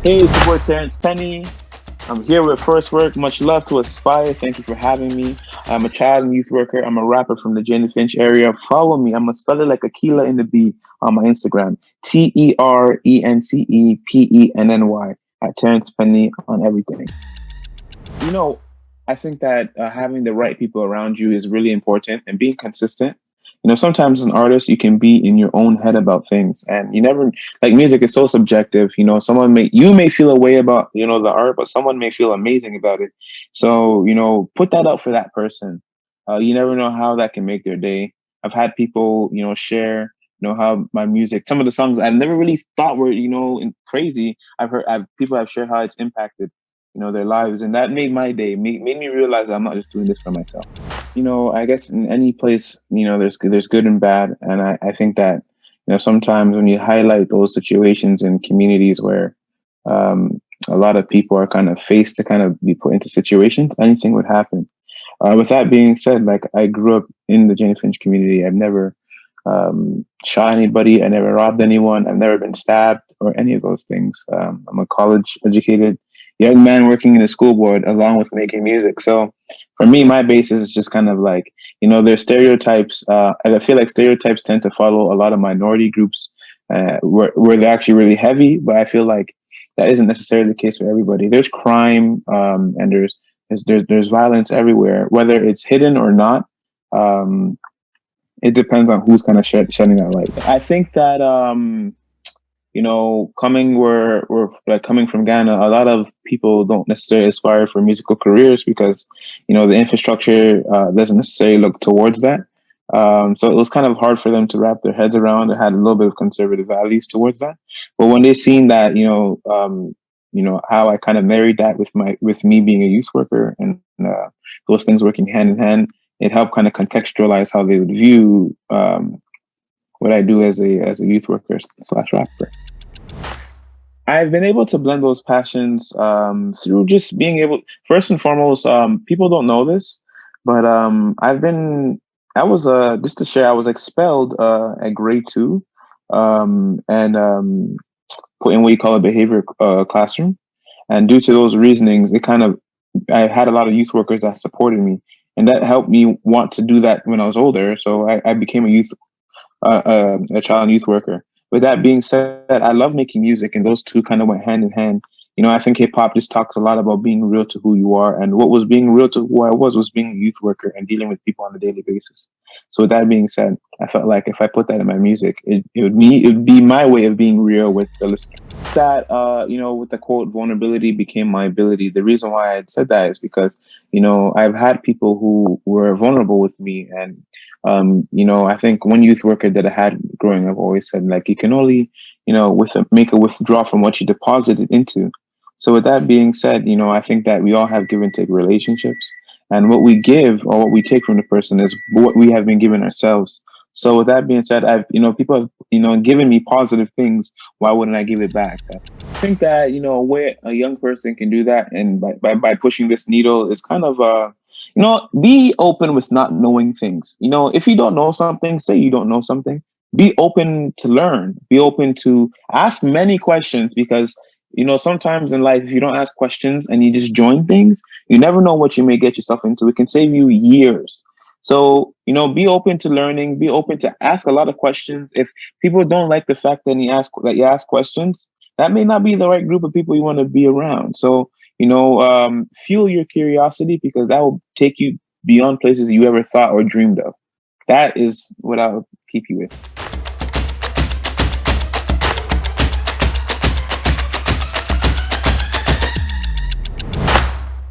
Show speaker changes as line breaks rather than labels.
Hey, it's your boy Terence Penny. I'm here with First Work. Much love to Aspire. Thank you for having me. I'm a child and youth worker. I'm a rapper from the Jane Finch area. Follow me. I'm going to spell it like Aquila in the B on my Instagram. TERENCEPENNY at Terence Penny on everything. You know, I think that having the right people around you is really important and being consistent. Sometimes as an artist, you can be in your own head about things, and you never like music is so subjective. You may feel a way about the art, but someone may feel amazing about it. So put that out for that person. You never know how that can make their day. I've had people share how my music, some of the songs I've never really thought were crazy. People have shared how it's impacted their lives, and that made my day. Made me realize that I'm not just doing this for myself. I guess in any place, there's good and bad, and I think that sometimes when you highlight those situations in communities where a lot of people are kind of faced to kind of be put into situations, anything would happen. With that being said, like I grew up in the Jane Finch community. I've never shot anybody. I never robbed anyone. I've never been stabbed or any of those things. I'm a college educated young man working in the school board along with making music. So for me, my basis is just kind of like, there's stereotypes. And I feel like stereotypes tend to follow a lot of minority groups where they're actually really heavy. But I feel like that isn't necessarily the case for everybody. There's crime and there's violence everywhere, whether it's hidden or not. Um, it depends on who's kind of shedding that light. I think that coming from Ghana, a lot of people don't necessarily aspire for musical careers because the infrastructure doesn't necessarily look towards that. So it was kind of hard for them to wrap their heads around. It had a little bit of conservative values towards that. But when they seen that, how I kind of married that with me being a youth worker and those things working hand in hand, it helped kind of contextualize how they would view what I do as a youth worker slash rapper. I've been able to blend those passions through just being able. First and foremost, people don't know this, but I was just to share. I was expelled at grade 2, and put in what you call a behavior classroom. And due to those reasonings, I had a lot of youth workers that supported me, and that helped me want to do that when I was older. So I became a child and youth worker. With that being said, I love making music, and those two kind of went hand in hand. I think hip hop just talks a lot about being real to who you are, and what was being real to who I was being a youth worker and dealing with people on a daily basis. So with that being said, I felt like if I put that in my music, it would be my way of being real with the listener. That with the quote, vulnerability became my ability. The reason why I said that is because I've had people who were vulnerable with me, and I think one youth worker that I had growing up always said, like, you can only, make a withdraw from what you deposited into. So with that being said, I think that we all have give and take relationships, and what we give or what we take from the person is what we have been given ourselves. So with that being said, people have, given me positive things. Why wouldn't I give it back? I think that, where a young person can do that, and by pushing this needle is kind of, be open with not knowing things. If you don't know something, say you don't know something, be open to learn, be open to ask many questions, because sometimes in life, if you don't ask questions and you just join things, you never know what you may get yourself into. It can save you years. So be open to learning, be open to ask a lot of questions. If people don't like the fact that you ask questions, that may not be the right group of people you want to be around. So fuel your curiosity, because that will take you beyond places you ever thought or dreamed of. That is what I'll keep you with.